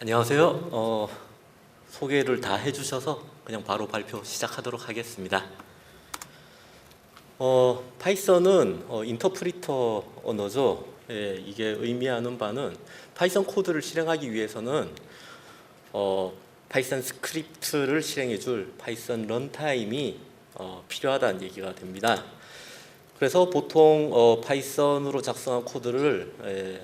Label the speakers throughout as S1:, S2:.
S1: 안녕하세요. 소개를 다 해주셔서 그냥 바로 발표 시작하도록 하겠습니다. 파이썬은 인터프리터 언어죠. 예, 이게 의미하는 바는 파이썬 코드를 실행하기 위해서는 파이썬 스크립트를 실행해줄 파이썬 런타임이 필요하다는 얘기가 됩니다. 그래서 보통 파이썬으로 작성한 코드를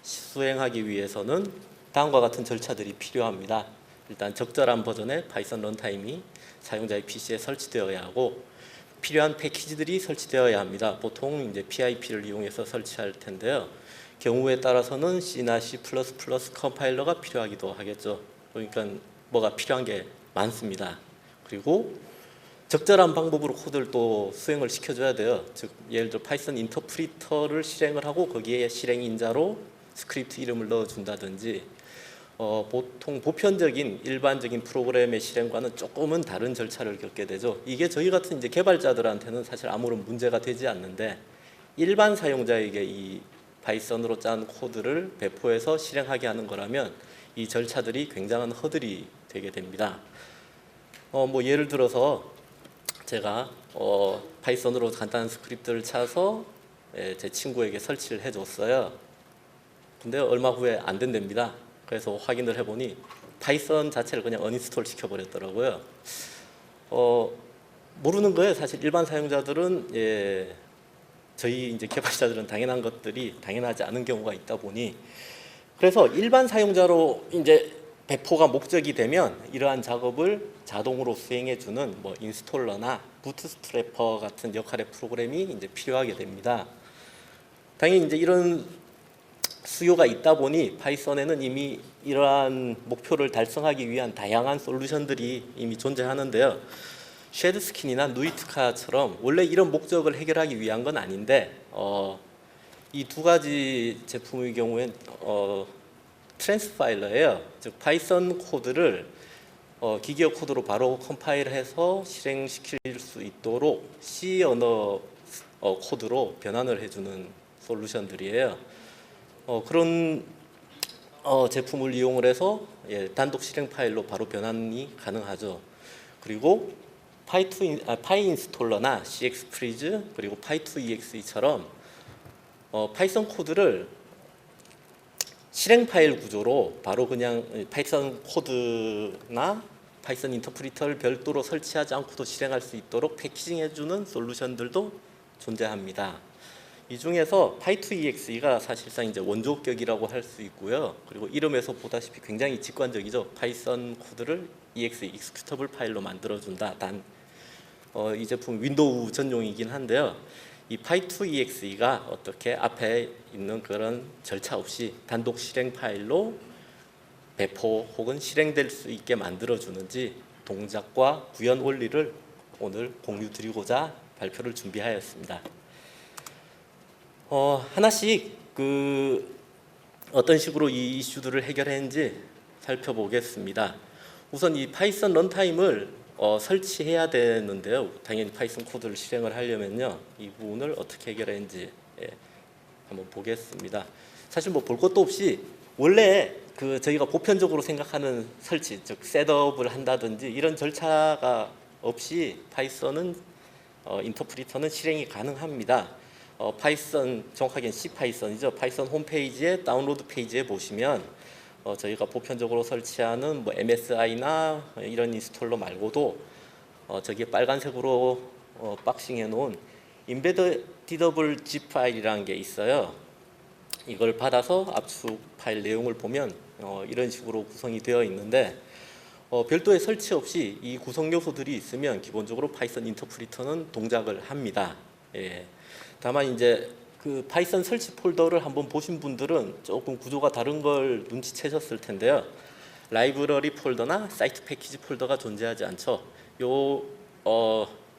S1: 수행하기 위해서는 다음과 같은 절차들이 필요합니다. 일단 적절한 버전의 파이썬 런타임이 사용자의 PC에 설치되어야 하고 필요한 패키지들이 설치되어야 합니다. 보통 이제 PIP를 이용해서 설치할 텐데요. 경우에 따라서는 C나 C++ 컴파일러가 필요하기도 하겠죠. 그러니까 뭐가 필요한 게 많습니다. 그리고 적절한 방법으로 코드를 또 수행을 시켜줘야 돼요. 즉 예를 들어 파이썬 인터프리터를 실행을 하고 거기에 실행 인자로 스크립트 이름을 넣어준다든지 보통 보편적인 일반적인 프로그램의 실행과는 조금은 다른 절차를 겪게 되죠. 이게 저희 같은 이제 개발자들한테는 사실 아무런 문제가 되지 않는데 일반 사용자에게 이 파이썬으로 짠 코드를 배포해서 실행하게 하는 거라면 이 절차들이 굉장한 허들이 되게 됩니다. 뭐 예를 들어서 제가 파이썬으로 간단한 스크립트를 짜서 제 친구에게 설치를 해줬어요. 근데 얼마 후에 안 된답니다. 그래서 확인을 해보니 파이썬 자체를 그냥 언인스톨 시켜버렸더라고요. 모르는 거예요. 사실 일반 사용자들은 저희 이제 개발자들은 당연한 것들이 당연하지 않은 경우가 있다 보니 그래서 일반 사용자로 이제 배포가 목적이 되면 이러한 작업을 자동으로 수행해주는 뭐 인스톨러나 부트스트래퍼 같은 역할의 프로그램이 이제 필요하게 됩니다. 당연히 이제 이런 수요가 있다 보니 파이썬에는 이미 이러한 목표를 달성하기 위한 다양한 솔루션들이 이미 존재하는데요. 쉐드스킨이나 누이트카처럼 원래 이런 목적을 해결하기 위한 건 아닌데 이 두 가지 제품의 경우엔 트랜스파일러예요. 즉 파이썬 코드를 기계어 코드로 바로 컴파일해서 실행시킬 수 있도록 C 언어 코드로 변환을 해주는 솔루션들이에요. 그런 제품을 이용을 해서 단독 실행 파일로 바로 변환이 가능하죠. 그리고 파이 인스톨러나 CX프리즈 그리고 파이2EXE처럼 파이썬 코드를 실행 파일 구조로 바로 그냥 파이썬 코드나 파이썬 인터프리터를 별도로 설치하지 않고도 실행할 수 있도록 패키징해주는 솔루션들도 존재합니다. 이 중에서 파이2EXE가 사실상 이제 원조격이라고 할 수 있고요. 그리고 이름에서 보다시피 굉장히 직관적이죠. 파이썬 코드를 EXE 익스큐터블 파일로 만들어준다. 이 제품 윈도우 전용이긴 한데요. 이 파이2EXE가 어떻게 앞에 있는 그런 절차 없이 단독 실행 파일로 배포 혹은 실행될 수 있게 만들어주는지 동작과 구현 원리를 오늘 공유드리고자 발표를 준비하였습니다. 하나씩 어떤 식으로 이 이슈들을 해결했는지 살펴보겠습니다. 우선 이 파이썬 런타임을 설치해야 되는데요. 당연히 파이썬 코드를 실행을 하려면요. 이 부분을 어떻게 해결했는지 한번 보겠습니다. 사실 뭐 볼 것도 없이 원래 저희가 보편적으로 생각하는 설치, 즉 셋업을 한다든지 이런 절차가 없이 파이썬은 인터프리터는 실행이 가능합니다. 파이썬, 정확하게는 C 파이썬이죠. 파이썬 홈페이지의 다운로드 페이지에 보시면 저희가 보편적으로 설치하는 뭐 MSI나 이런 인스톨러 말고도 저기에 빨간색으로 박싱해 놓은 embeddable zip 파일이라는 게 있어요. 이걸 받아서 압축 파일 내용을 보면 이런 식으로 구성이 되어 있는데 별도의 설치 없이 이 구성 요소들이 있으면 기본적으로 파이썬 인터프리터는 동작을 합니다. 다만 이제 파이썬 설치 폴더를 한번 보신 분들은 조금 구조가 다른 걸 눈치채셨을 텐데요. 라이브러리 폴더나 사이트 패키지 폴더가 존재하지 않죠.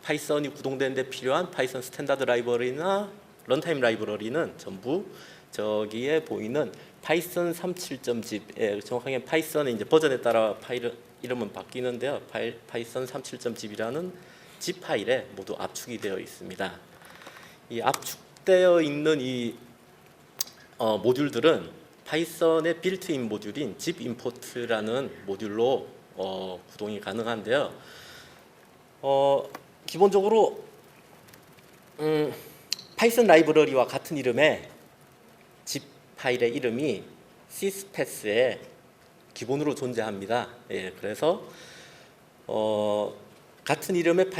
S1: 파이썬이 구동되는 데 필요한 파이썬 스탠다드 라이브러리나 런타임 라이브러리는 전부 저기에 보이는 파이썬 37.zip, 정확하게 파이썬의 이제 버전에 따라 파일 이름은 바뀌는데요. 파이썬 37.zip이라는 zip 파일에 모두 압축이 되어 있습니다. 이 압축되어 있는 이 모듈들은 파이썬의 빌트인 모듈인 zip import라는 모듈로 구동이 가능한데요. 기본적으로 파이썬 라이브러리와 같은 이름의 zip 파일의 이름이 syspath에 기본으로 존재합니다. 예, 그래서 같은 이름의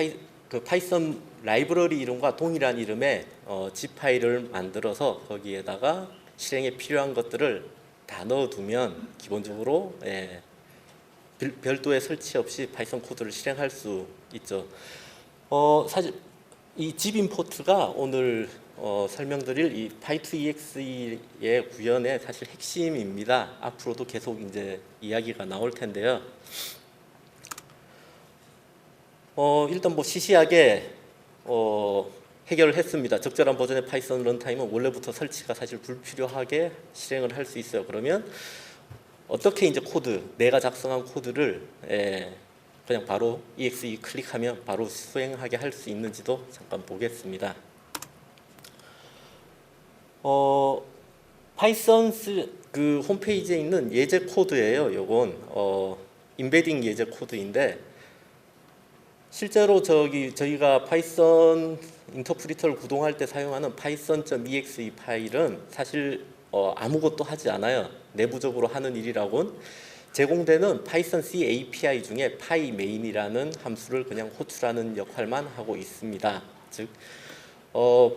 S1: 파이썬 라이브러리 이름과 동일한 이름의 zip 파일을 만들어서 거기에다가 실행에 필요한 것들을 다 넣어두면 기본적으로 별도의 설치 없이 파이썬 코드를 실행할 수 있죠. 사실 이 zip import가 오늘 설명드릴 이 py2exe의 구현의 사실 핵심입니다. 앞으로도 계속 이제 이야기가 나올 텐데요. 일단 뭐 시시하게 해결을 했습니다. 적절한 버전의 파이썬 런타임은 원래부터 설치가 사실 불필요하게 실행을 할 수 있어요. 그러면 어떻게 이제 내가 작성한 코드를 그냥 바로 exe 클릭하면 바로 수행하게 할 수 있는지도 잠깐 보겠습니다. 파이썬 그 홈페이지에 있는 예제 코드예요. 요건 임베딩 예제 코드인데 실제로 저희가 파이썬 인터프리터를 구동할 때 사용하는 python.exe 파일은 사실 아무것도 하지 않아요. 내부적으로 하는 일이라곤 제공되는 파이썬 C API 중에 pymain이라는 함수를 그냥 호출하는 역할만 하고 있습니다. 즉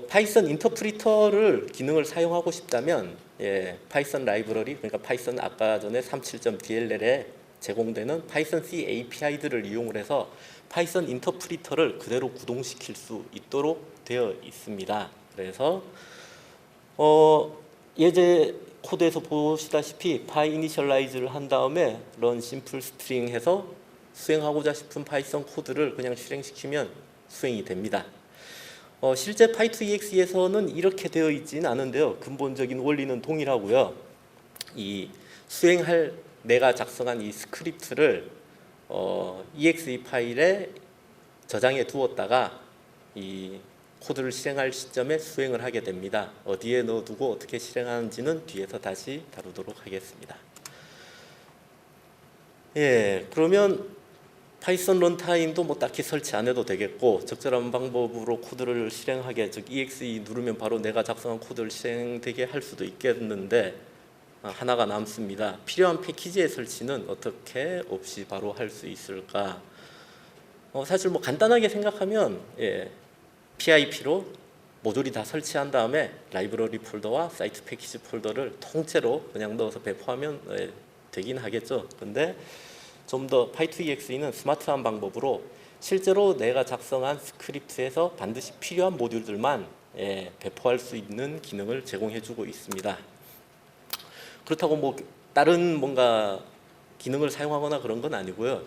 S1: 파이썬 인터프리터를 기능을 사용하고 싶다면 파이썬 라이브러리, 그러니까 파이썬 아까 전에 37.dll에 제공되는 파이썬 C API들을 이용을 해서 파이썬 인터프리터를 그대로 구동시킬 수 있도록 되어 있습니다. 그래서 예제 코드에서 보시다시피 pyinitialize를 한 다음에 run simple string 해서 수행하고자 싶은 파이썬 코드를 그냥 실행시키면 수행이 됩니다. 실제 py2exe에서는 이렇게 되어 있지는 않은데요. 근본적인 원리는 동일하고요. 이 수행할 내가 작성한 이 스크립트를 exe 파일에 저장해 두었다가 이 코드를 실행할 시점에 수행을 하게 됩니다. 어디에 넣어두고 어떻게 실행하는지는 뒤에서 다시 다루도록 하겠습니다. 그러면 파이썬 런타임도 뭐 딱히 설치 안 해도 되겠고 적절한 방법으로 코드를 실행하게, 즉 exe 누르면 바로 내가 작성한 코드를 실행되게 할 수도 있겠는데 하나가 남습니다. 필요한 패키지의 설치는 어떻게 없이 바로 할 수 있을까? 사실 뭐 간단하게 생각하면 PIP로 모듈이 다 설치한 다음에 라이브러리 폴더와 사이트 패키지 폴더를 통째로 그냥 넣어서 배포하면 되긴 하겠죠. 근데 좀 더 py2exe는 스마트한 방법으로 실제로 내가 작성한 스크립트에서 반드시 필요한 모듈들만 배포할 수 있는 기능을 제공해주고 있습니다. 그렇다고 뭐 다른 뭔가 기능을 사용하거나 그런 건 아니고요.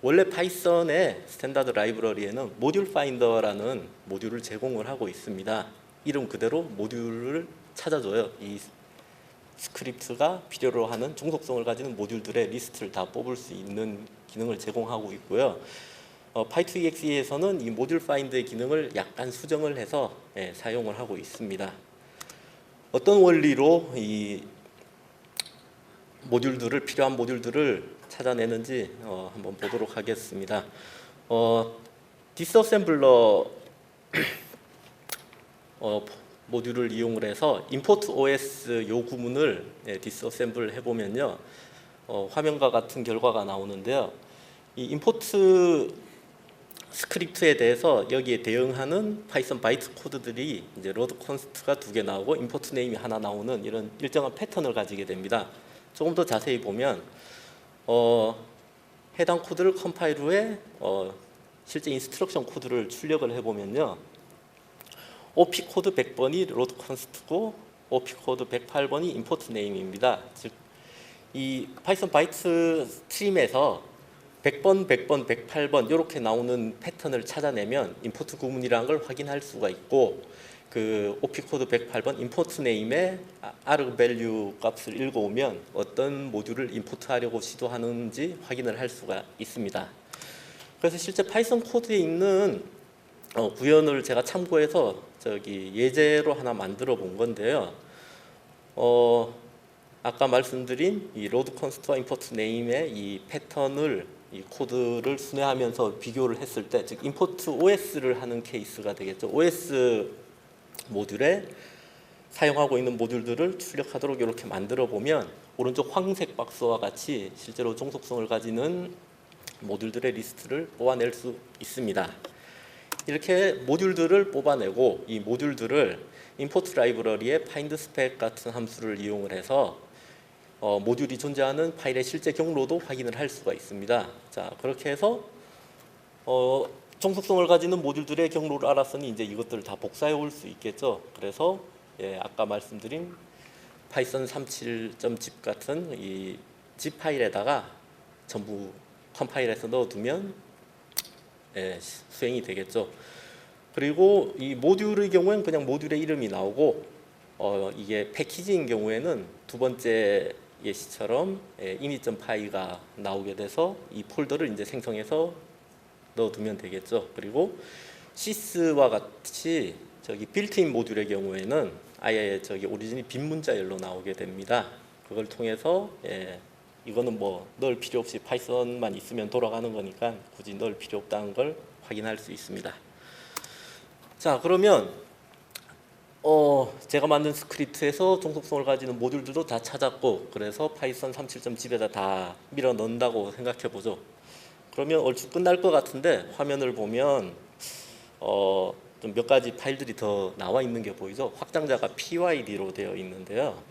S1: 원래 파이썬의 스탠다드 라이브러리에는 모듈 파인더라는 모듈을 제공을 하고 있습니다. 이름 그대로 모듈을 찾아줘요. 이 스크립트가 필요로 하는 종속성을 가지는 모듈들의 리스트를 다 뽑을 수 있는 기능을 제공하고 있고요. py2exe에서는 이 모듈 파인드의 기능을 약간 수정을 해서 사용을 하고 있습니다. 어떤 원리로 이 필요한 모듈들을 찾아내는지 한번 보도록 하겠습니다. 디스어셈블러 모듈을 이용을 해서 import OS 요구문을 디스어셈블 해보면요, 화면과 같은 결과가 나오는데요. 이 import 스크립트에 대해서 여기에 대응하는 파이썬 바이트 코드들이 이제 로드 컨스트가 2개 나오고 import 네임이 하나 나오는 이런 일정한 패턴을 가지게 됩니다. 조금 더 자세히 보면 해당 코드를 컴파일 후에 실제 인스트럭션 코드를 출력을 해보면요, OP 코드 100번이 로드 컨스트고 OP 코드 108번이 import 네임입니다. 즉 이 파이썬 바이트 스트림에서 100번, 100번, 108번 이렇게 나오는 패턴을 찾아내면 임포트 구문이라는 걸 확인할 수가 있고, 그 OP 코드 108번 import name의 arg value 값을 읽어오면 어떤 모듈을 임포트하려고 시도하는지 확인을 할 수가 있습니다. 그래서 실제 파이썬 코드에 있는 구현을 제가 참고해서 예제로 하나 만들어 본 건데요. 아까 말씀드린 이 로드 컨스트와 임포트 네임의 이 패턴을 이 코드를 순회하면서 비교를 했을 때, 즉 임포트 OS를 하는 케이스가 되겠죠. OS 모듈에 사용하고 있는 모듈들을 출력하도록 이렇게 만들어 보면 오른쪽 황색 박스와 같이 실제로 종속성을 가지는 모듈들의 리스트를 뽑아낼 수 있습니다. 이렇게 모듈들을 뽑아내고 이 모듈들을 임포트 라이브러리의 find spec 같은 함수를 이용을 해서 모듈이 존재하는 파일의 실제 경로도 확인을 할 수가 있습니다. 자, 그렇게 해서 종속성을 가지는 모듈들의 경로를 알았으니 이제 이것들을 다 복사해 올 수 있겠죠. 그래서 아까 말씀드린 파이썬 37.zip 같은 이 zip 파일에다가 전부 컴파일해서 넣어두면 수행이 되겠죠. 그리고 이 모듈의 경우에는 그냥 모듈의 이름이 나오고 이게 패키지인 경우에는 두 번째 예시처럼 init.py가 나오게 돼서 이 폴더를 이제 생성해서 넣어두면 되겠죠. 그리고 sys와 같이 저기 빌트인 모듈의 경우에는 아예 저기 오리진이 빈 문자열로 나오게 됩니다. 그걸 통해서 이거는 뭐 넣을 필요 없이 파이썬만 있으면 돌아가는 거니까 굳이 넣을 필요 없다는 걸 확인할 수 있습니다. 자, 그러면 제가 만든 스크립트에서 종속성을 가지는 모듈들도 다 찾았고, 그래서 파이썬 37.zip에다 다 밀어 넣는다고 생각해 보죠. 그러면 얼추 끝날 것 같은데 화면을 보면 좀 몇 가지 파일들이 더 나와 있는 게 보이죠. 확장자가 pyd로 되어 있는데요.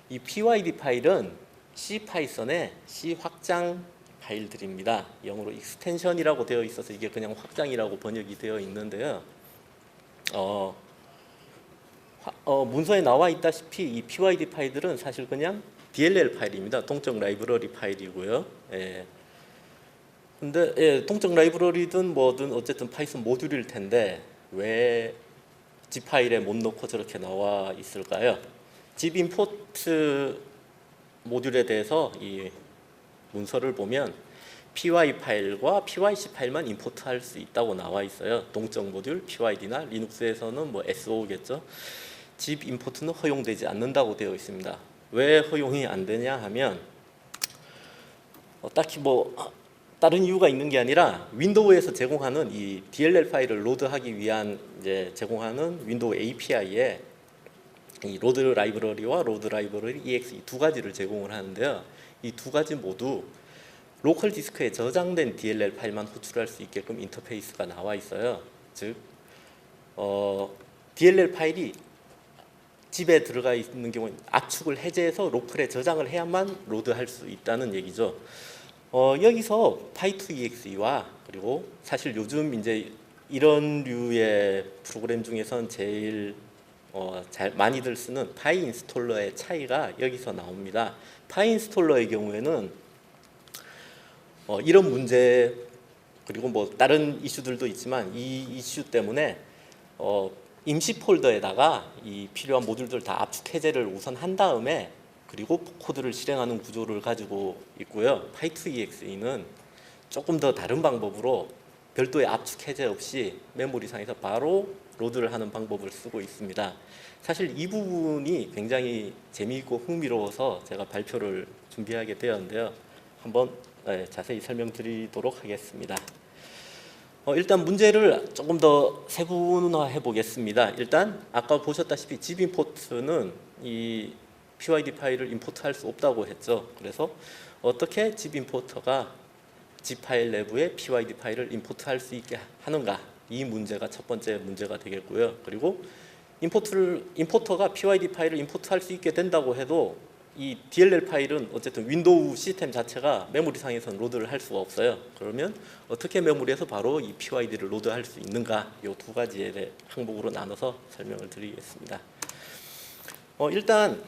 S1: 이 pyd 파일은 C 파이썬의 C 확장 파일들입니다. 영어로 익스텐션이라고 되어 있어서 이게 그냥 확장이라고 번역이 되어 있는데요. 문서에 나와 있다시피 이 pyd 파일들은 사실 그냥 DLL 파일입니다. 동적 라이브러리 파일이고요. 근데 동적 라이브러리든 뭐든 어쨌든 파이썬 모듈일 텐데 왜 zip 파일에 못 넣고 저렇게 나와 있을까요? zip 임포트 모듈에 대해서 이 문서를 보면 py 파일과 pyc 파일만 임포트할 수 있다고 나와 있어요. 동적 모듈 pyd나 리눅스에서는 뭐 so겠죠. zip 임포트는 허용되지 않는다고 되어 있습니다. 왜 허용이 안 되냐 하면 딱히 뭐 다른 이유가 있는 게 아니라 윈도우에서 제공하는 이 DLL 파일을 로드하기 위한 이제 제공하는 윈도우 API에 이 로드 라이브러리와 로드 라이브러리 EXE 두 가지를 제공을 하는데요. 이 두 가지 모두 로컬 디스크에 저장된 DLL 파일만 호출할 수 있게끔 인터페이스가 나와 있어요. 즉 DLL 파일이 집에 들어가 있는 경우는 압축을 해제해서 로컬에 저장을 해야만 로드할 수 있다는 얘기죠. 여기서 py2exe와 그리고 사실 요즘 이제 이런 류의 프로그램 중에선 제일 잘 많이들 쓰는 파이 인스톨러의 차이가 여기서 나옵니다. 파이 인스톨러의 경우에는 이런 문제 그리고 뭐 다른 이슈들도 있지만 이 이슈 때문에 임시 폴더에다가 이 필요한 모듈들 다 압축 해제를 우선 한 다음에 그리고 코드를 실행하는 구조를 가지고 있고요. py2exe는 조금 더 다른 방법으로 별도의 압축 해제 없이 메모리상에서 바로 로드를 하는 방법을 쓰고 있습니다. 사실 이 부분이 굉장히 재미있고 흥미로워서 제가 발표를 준비하게 되었는데요. 한번 자세히 설명드리도록 하겠습니다. 일단 문제를 조금 더 세분화해 보겠습니다. 일단 아까 보셨다시피 zip 임포트는 이 pyd 파일을 임포트할 수 없다고 했죠. 그래서 어떻게 zip 임포터가 zip 파일 내부에 pyd 파일을 임포트할 수 있게 하는가, 이 문제가 첫 번째 문제가 되겠고요. 그리고 임포터가 pyd 파일을 임포트할 수 있게 된다고 해도 이 DLL 파일은 어쨌든 윈도우 시스템 자체가 메모리상에서는 로드를 할 수가 없어요. 그러면 어떻게 메모리에서 바로 이 PYD를 로드할 수 있는가, 이 두 가지에 대해 항목으로 나눠서 설명을 드리겠습니다. 일단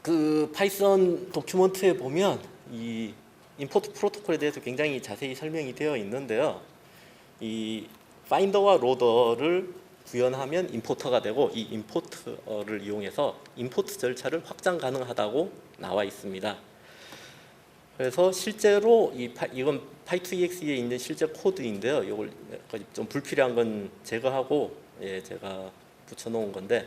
S1: 그 파이썬 도큐먼트에 보면 이 임포트 프로토콜에 대해서 굉장히 자세히 설명이 되어 있는데요. 이 파인더와 로더를 구현하면 임포터가 되고, 이 임포터를 이용해서 임포트 절차를 확장 가능하다고 나와 있습니다. 그래서 실제로 이건 py2exe에 있는 실제 코드인데요. 이걸 좀 불필요한 건 제거하고 제가 붙여놓은 건데,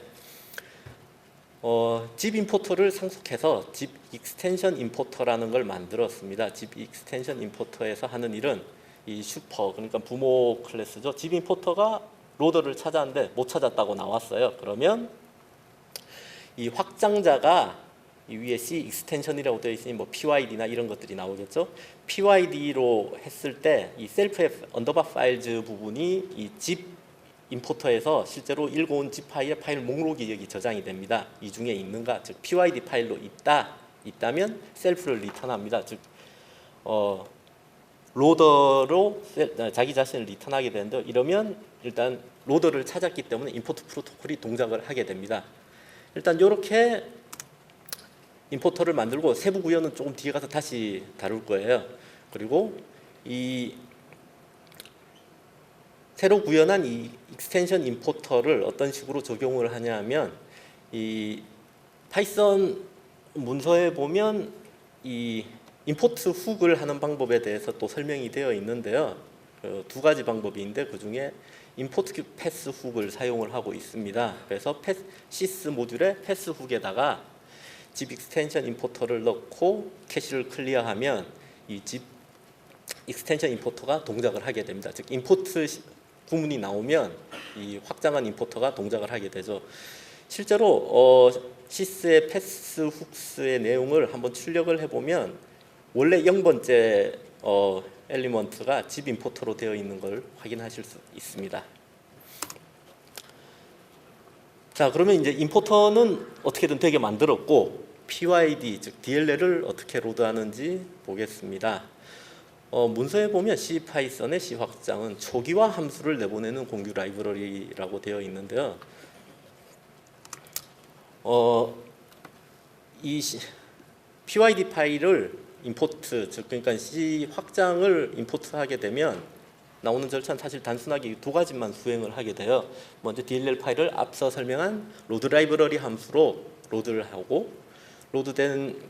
S1: zip 임포터를 상속해서 zip 익스텐션 임포터라는 걸 만들었습니다. zip 익스텐션 임포터에서 하는 일은 이 슈퍼, 그러니까 부모 클래스죠. zip 임포터가 로더를 찾았는데 못 찾았다고 나왔어요. 그러면 이 확장자가 이 위에 C 익스텐션이라고 되어 있으니 뭐 PYD나 이런 것들이 나오겠죠. PYD로 했을 때 이 셀프 언더바 파일즈 부분이 이 zip 임포터에서 실제로 읽어온 zip 파일의 파일 목록이 여기 저장이 됩니다. 이 중에 있는가, 즉 PYD 파일로 있다면 셀프를 리턴합니다. 즉 로더로 자기 자신을 리턴하게 되는데, 이러면 일단 로더를 찾았기 때문에 임포트 프로토콜이 동작을 하게 됩니다. 일단 이렇게 임포터를 만들고 세부 구현은 조금 뒤에 가서 다시 다룰 거예요. 그리고 이 새로 구현한 이 익스텐션 임포터를 어떤 식으로 적용을 하냐면, 이 파이썬 문서에 보면 이 임포트 훅을 하는 방법에 대해서 또 설명이 되어 있는데요. 두 가지 방법인데 그 중에 임포트 패스 훅을 사용을 하고 있습니다. 그래서 시스 모듈의 패스 훅에다가 zip 익스텐션 임포터를 넣고 캐시를 클리어하면 이 zip 익스텐션 임포터가 동작을 하게 됩니다. 즉 임포트 구문이 나오면 이 확장한 임포터가 동작을 하게 되죠. 실제로 시스의 패스 훅스의 내용을 한번 출력을 해보면 원래 0번째 엘리먼트가 zip 임포터로 되어 있는 걸 확인하실 수 있습니다. 자, 그러면 이제 임포터는 어떻게든 되게 만들었고, PYD 즉 DLL을 어떻게 로드하는지 보겠습니다. 문서에 보면 C 파이썬의 C 확장은 초기화 함수를 내보내는 공유 라이브러리라고 되어 있는데요. 이 PYD 파일을 임포트, 즉 그러니까 C 확장을 임포트하게 되면 나오는 절차는 사실 단순하게 두 가지만 수행을 하게 돼요. 먼저 DLL 파일을 앞서 설명한 로드 라이브러리 함수로 로드를 하고, 로드된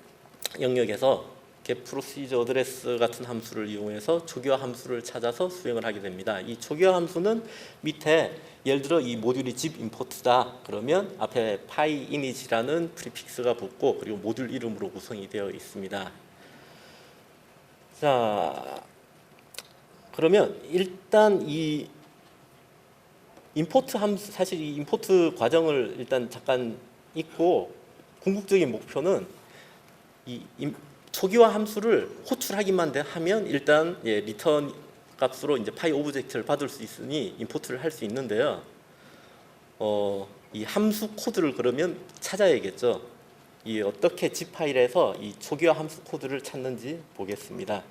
S1: 영역에서 get procedure address 같은 함수를 이용해서 초기화 함수를 찾아서 수행을 하게 됩니다. 이 초기화 함수는 밑에 예를 들어 이 모듈이 zip import다 그러면 앞에 py image라는 프리픽스가 붙고, 그리고 모듈 이름으로 구성이 되어 있습니다. 자, 그러면 일단 이 임포트 함수, 사실 이 임포트 과정을 일단 잠깐 잊고, 궁극적인 목표는 이 초기화 함수를 호출하기만 하면 일단 리턴 값으로 이제 파이 오브젝트를 받을 수 있으니 임포트를 할 수 있는데요. 이 함수 코드를 그러면 찾아야겠죠. 이 어떻게 zip 파일에서 이 초기화 함수 코드를 찾는지 보겠습니다.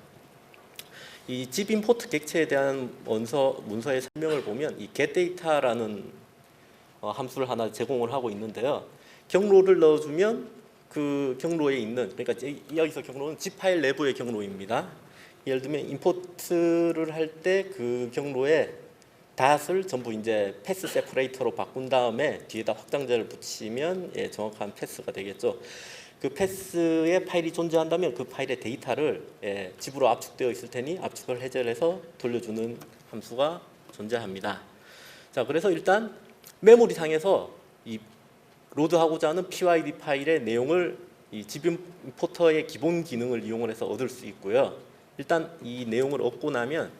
S1: 이 zip 임포트 객체에 대한 문서의 설명을 보면 이 getData라는 함수를 하나 제공을 하고 있는데요. 경로를 넣어주면 그 경로에 있는, 그러니까 여기서 경로는 zip 파일 내부의 경로입니다. 예를 들면 임포트를 할 때 그 경로에 닷을 전부 이제 패스 세퍼레이터로 바꾼 다음에 뒤에다 확장자를 붙이면 정확한 패스가 되겠죠. 그 패스에 파일이 존재한다면 그 파일의 데이터를 zip으로 압축되어 있을 테니 압축을 해제해서 돌려주는 함수가 존재합니다. 자, 그래서 일단 메모리 상에서 이 로드하고자 하는 PYD 파일의 내용을 이 zip 임포터의 기본 기능을 이용을 해서 얻을 수 있고요. 일단 이 내용을 얻고 나면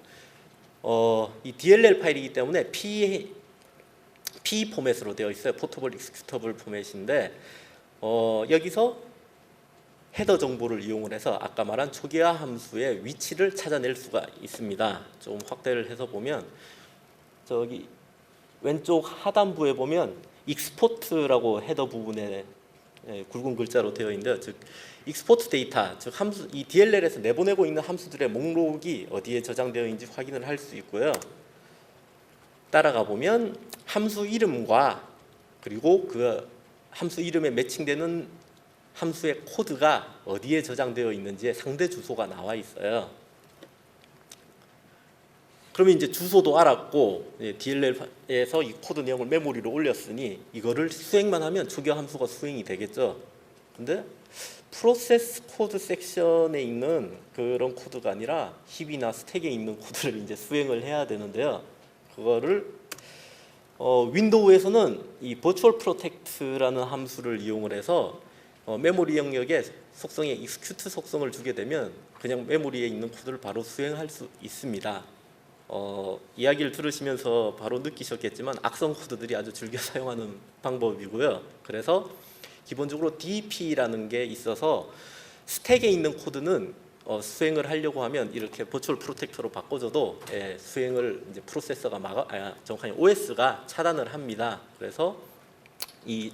S1: 이 DLL 파일이기 때문에 P 포맷으로 되어 있어요. 포터블 익스큐터블 포맷인데 여기서 헤더 정보를 이용을 해서 아까 말한 초기화 함수의 위치를 찾아낼 수가 있습니다. 좀 확대를 해서 보면 저기 왼쪽 하단부에 보면 익스포트라고 헤더 부분에 굵은 글자로 되어 있는데요. 즉 익스포트 데이터, 즉 함수, 이 DLL에서 내보내고 있는 함수들의 목록이 어디에 저장되어 있는지 확인을 할 수 있고요. 따라가 보면 함수 이름과 그리고 그 함수 이름에 매칭되는 함수의 코드가 어디에 저장되어 있는지의 상대 주소가 나와 있어요. 그러면 이제 주소도 알았고 DLL에서 이 코드 내용을 메모리로 올렸으니 이거를 수행만 하면 초기화 함수가 수행이 되겠죠. 근데 프로세스 코드 섹션에 있는 그런 코드가 아니라 힙이나 스택에 있는 코드를 이제 수행을 해야 되는데요. 그거를 윈도우에서는 이 virtual protect라는 함수를 이용을 해서 메모리 영역에 속성에 execute 속성을 주게 되면 그냥 메모리에 있는 코드를 바로 수행할 수 있습니다. 이야기를 들으시면서 바로 느끼셨겠지만 악성 코드들이 아주 즐겨 사용하는 방법이고요. 그래서 기본적으로 DP라는 게 있어서 스택에 있는 코드는 수행을 하려고 하면 이렇게 버추얼 프로텍터로 바꿔줘도 수행을 이제 프로세서가 정확하게 OS가 차단을 합니다. 그래서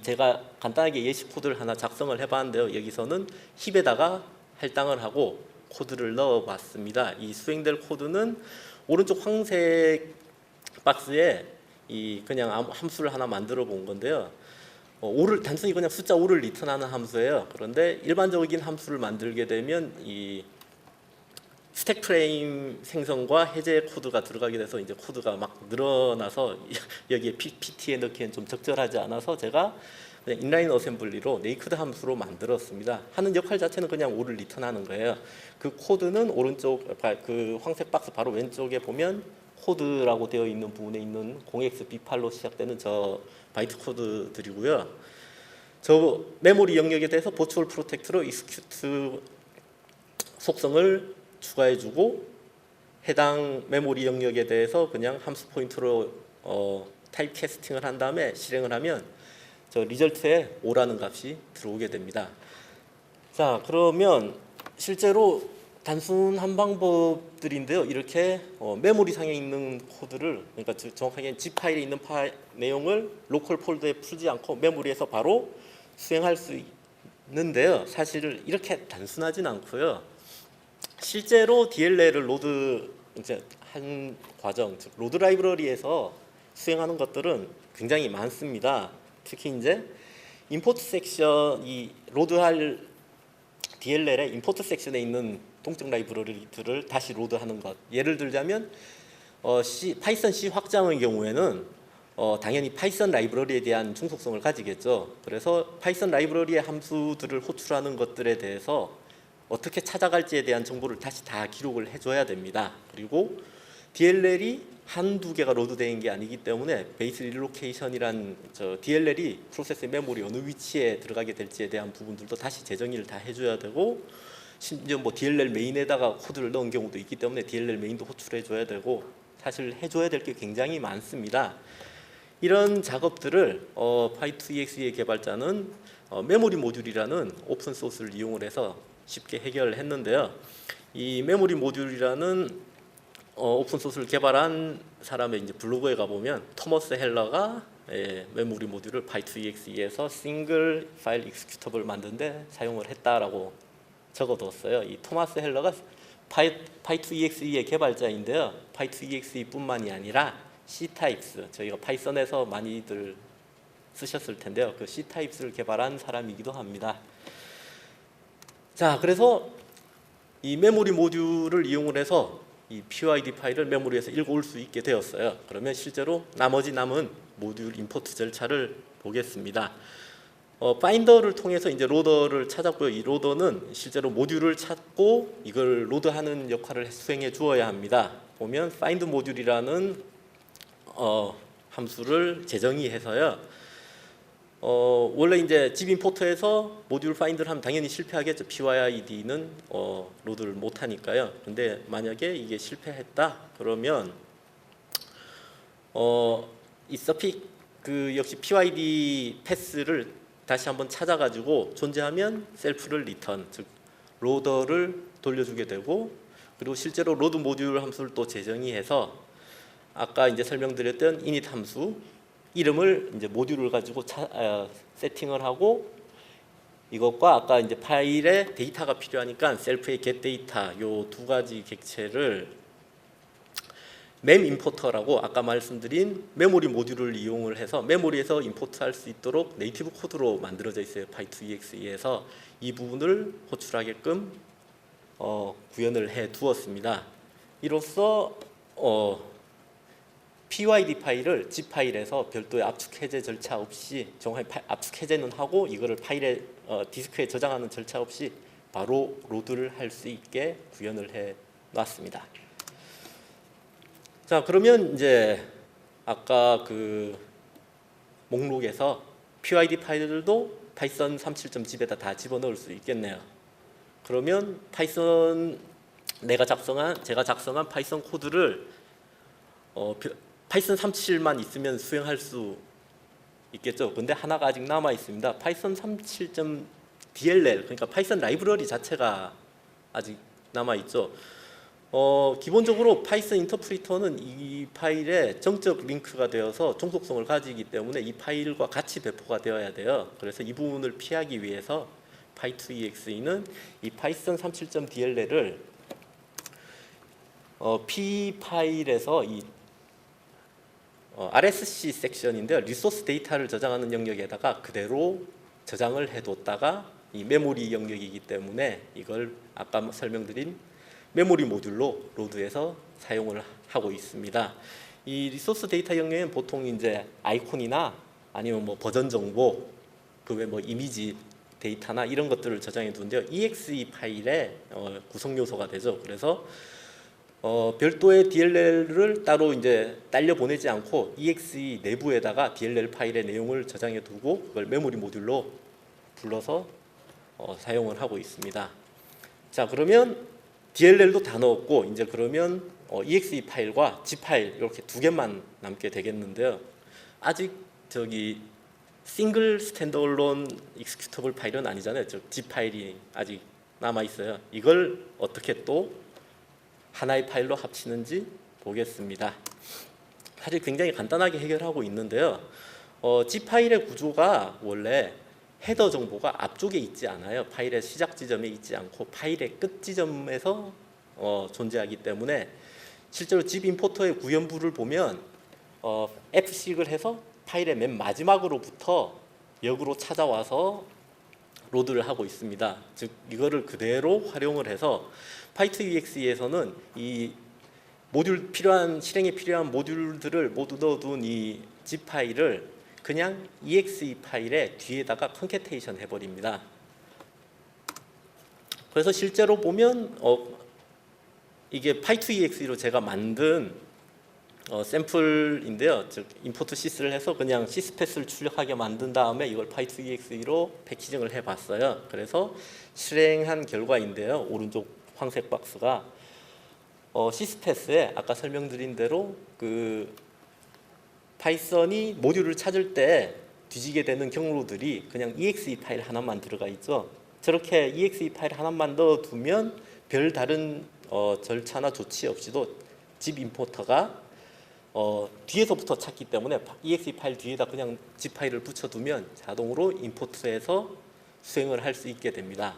S1: 제가 간단하게 예시 코드를 하나 작성을 해봤는데요. 여기서는 힙에다가 할당을 하고 코드를 넣어봤습니다. 이 수행될 코드는 오른쪽 황색 박스에 그냥 함수를 하나 만들어 본 건데요. 단순히 그냥 숫자 5를 리턴하는 함수예요. 그런데 일반적인 함수를 만들게 되면 이 스택 프레임 생성과 해제 코드가 들어가게 돼서 이제 코드가 막 늘어나서 여기에 PPT에 넣기엔 좀 적절하지 않아서 제가 그냥 인라인 어셈블리로 네이크드 함수로 만들었습니다. 하는 역할 자체는 그냥 5를 리턴하는 거예요. 그 코드는 오른쪽 그 황색 박스 바로 왼쪽에 보면 코드라고 되어 있는 부분에 있는 0xb8로 시작되는 저 바이트 코드들이고요. 저 메모리 영역에 대해서 버추얼 프로텍트로 execute 속성을 추가해주고 해당 메모리 영역에 대해서 그냥 함수 포인트로 타입 캐스팅을 한 다음에 실행을 하면 저 리절트에 5라는 값이 들어오게 됩니다. 자, 그러면 실제로 단순한 방법들인데요. 이렇게 메모리 상에 있는 코드를, 그러니까 정확하게 zip 파일에 있는 내용을 로컬 폴더에 풀지 않고 메모리에서 바로 수행할 수 있는데요. 사실 이렇게 단순하진 않고요. 실제로 DLL을 로드 이제 한 과정, 즉 로드 라이브러리에서 수행하는 것들은 굉장히 많습니다. 특히 이제 임포트 섹션, 이 로드할 DLL의 임포트 섹션에 있는 동적 라이브러리들을 다시 로드하는 것. 예를 들자면 파이썬 C 확장의 경우에는 당연히 파이썬 라이브러리에 대한 중속성을 가지겠죠. 그래서 파이썬 라이브러리의 함수들을 호출하는 것들에 대해서 어떻게 찾아갈지에 대한 정보를 다시 다 기록을 해줘야 됩니다. 그리고 DLL이 한두 개가 로드되는 게 아니기 때문에 베이스 릴로케이션이란 DLL이 프로세스의 메모리 어느 위치에 들어가게 될지에 대한 부분들도 다시 재정의를 다 해줘야 되고, 심지어 뭐 DLL 메인에다가 코드를 넣은 경우도 있기 때문에 DLL 메인도 호출해줘야 되고, 사실 해줘야 될 게 굉장히 많습니다. 이런 작업들을 파이2exe의 개발자는 메모리 모듈이라는 오픈 소스를 이용을 해서 쉽게 해결을 했는데요. 이 메모리 모듈이라는 오픈 소스를 개발한 사람의 이제 블로그에 가보면 토머스 헬러가 메모리 모듈을 파이2exe에서 싱글 파일 익스큐터블 만드는데 사용을 했다라고 적어뒀어요. 이 토마스 헬러가 파이2exe의 개발자인데요. 파이2exe뿐만이 아니라 C타입스, 저희가 파이썬에서 많이들 쓰셨을 텐데요. 그 C타입스를 개발한 사람이기도 합니다. 자, 그래서 이 메모리 모듈을 이용을 해서 이 PYD 파일을 메모리에서 읽어올 수 있게 되었어요. 그러면 실제로 나머지 남은 모듈 임포트 절차를 보겠습니다. 파인더를 통해서 이제 로더를 찾았고요. 이 로더는 실제로 모듈을 찾고 이걸 로드하는 역할을 수행해 주어야 합니다. 보면 find 모듈이라는 함수를 재정의해서요. 원래 이제 zip 임포터에서 모듈 파인드를 하면 당연히 실패하겠죠. PYD는 로드를 못 하니까요. 근데 만약에 이게 실패했다 그러면 이 서픽 역시 PYD 패스를 다시 한번 찾아가지고 존재하면 셀프를 리턴, 즉 로더를 돌려주게 되고, 그리고 실제로 로드 모듈 함수를 또 재정의해서 아까 이제 설명드렸던 init 함수 이름을 이제 모듈을 가지고 세팅을 하고, 이것과 아까 이제 파일에 데이터가 필요하니까 셀프의 get 데이터 요 두 가지 객체를 mem 임포터라고 아까 말씀드린 메모리 모듈을 이용을 해서 메모리에서 임포트할 수 있도록 네이티브 코드로 만들어져 있어요. 파이2exe에서 이 부분을 호출하게끔 구현을 해 두었습니다. 이로써 PYD 파일을 zip 파일에서 별도의 압축 해제 절차 없이, 정확히 압축 해제는 하고 이거를 파일에 디스크에 저장하는 절차 없이 바로 로드를 할 수 있게 구현을 해 놨습니다. 자, 그러면 이제 아까 그 목록에서 PYD 파일들도 파이썬 37.zip에다 다 집어넣을 수 있겠네요. 그러면 제가 작성한 파이썬 코드를 파이썬 37만 있으면 수행할 수 있겠죠. 근데 하나가 아직 남아 있습니다. 파이썬 37.dll, 그러니까 파이썬 라이브러리 자체가 아직 남아 있죠. 기본적으로 파이썬 인터프리터는 이 파일에 정적 링크가 되어서 종속성을 가지기 때문에 이 파일과 같이 배포가 되어야 돼요. 그래서 이 부분을 피하기 위해서 py2exe는 이 파이썬 37.dll을 p 파일에서 이 RSC 섹션인데요. 리소스 데이터를 저장하는 영역에다가 그대로 저장을 해뒀다가 이 메모리 영역이기 때문에 이걸 아까 설명드린 메모리 모듈로 로드해서 사용을 하고 있습니다. 이 리소스 데이터 영역은 보통 이제 아이콘이나 아니면 뭐 버전 정보, 그 외 뭐 이미지 데이터나 이런 것들을 저장해 두는데요. exe 파일의 구성 요소가 되죠. 그래서 별도의 DLL을 따로 이제 딸려 보내지 않고 exe 내부에다가 DLL 파일의 내용을 저장해 두고 그걸 메모리 모듈로 불러서 사용을 하고 있습니다. 자, 그러면 DLL도 다 넣었고 이제 그러면 exe 파일과 zip 파일 이렇게 두 개만 남게 되겠는데요. 아직 저기 싱글 스탠드얼론 익스큐터블 파일은 아니잖아요. 즉 zip 파일이 아직 남아 있어요. 이걸 어떻게 또 하나의 파일로 합치는지 보겠습니다. 사실 굉장히 간단하게 해결하고 있는데요. zip 파일의 구조가 원래 헤더 정보가 앞쪽에 있지 않아요. 파일의 시작 지점에 있지 않고 파일의 끝 지점에서 존재하기 때문에 실제로 zip 임포터의 구현부를 보면 fsig을 해서 파일의 맨 마지막으로부터 역으로 찾아와서 로드를 하고 있습니다. 즉 이거를 그대로 활용을 해서 py2exe에서는 이 모듈 실행에 필요한 모듈들을 모두 넣어둔 이 zip 파일을 그냥 exe 파일의 뒤에다가 컨캐테이션 해버립니다. 그래서 실제로 보면 이게 py2exe로 제가 만든 샘플인데요. 즉 임포트 sys를 해서 그냥 syspath를 출력하게 만든 다음에 이걸 py2exe로 패키징을 해봤어요. 그래서 실행한 결과인데요. 오른쪽 황색 박스가 syspath에 아까 설명드린 대로 그 파이썬이 모듈을 찾을 때 뒤지게 되는 경로들이 그냥 exe 파일 하나만 들어가 있죠. 저렇게 exe 파일 하나만 넣어두면 별 다른 절차나 조치 없이도 zip 임포터가 뒤에서부터 찾기 때문에 exe 파일 뒤에다 그냥 zip 파일을 붙여두면 자동으로 임포트해서 수행을 할 수 있게 됩니다.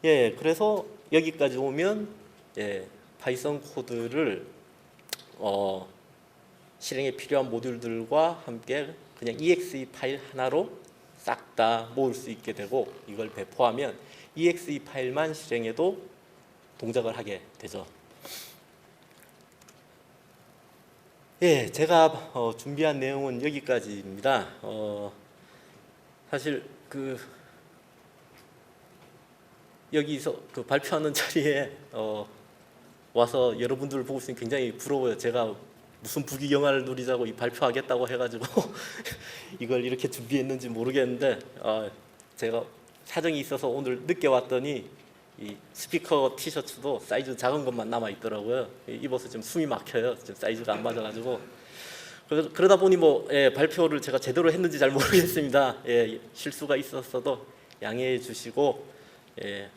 S1: 예, 그래서 여기까지 오면 파이썬 코드를 실행에 필요한 모듈들과 함께 그냥 exe 파일 하나로 싹 다 모을 수 있게 되고 이걸 배포하면 exe 파일만 실행해도 동작을 하게 되죠. 예, 제가 준비한 내용은 여기까지입니다. 사실 여기서 발표하는 자리에 와서 여러분들을 보고 있으니 굉장히 부러워요. 제가 무슨 부귀영화를 누리자고 발표하겠다고 해가지고 이걸 이렇게 준비했는지 모르겠는데 제가 사정이 있어서 오늘 늦게 왔더니 이 스피커 티셔츠도 사이즈 작은 것만 남아 있더라고요. 입어서 지금 숨이 막혀요. 지금 사이즈가 안 맞아가지고 그러다 보니 발표를 제가 제대로 했는지 잘 모르겠습니다. 실수가 있었어도 양해해 주시고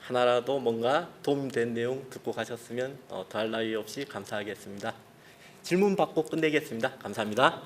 S1: 하나라도 뭔가 도움된 내용 듣고 가셨으면 더할 나위 없이 감사하겠습니다. 질문 받고 끝내겠습니다. 감사합니다.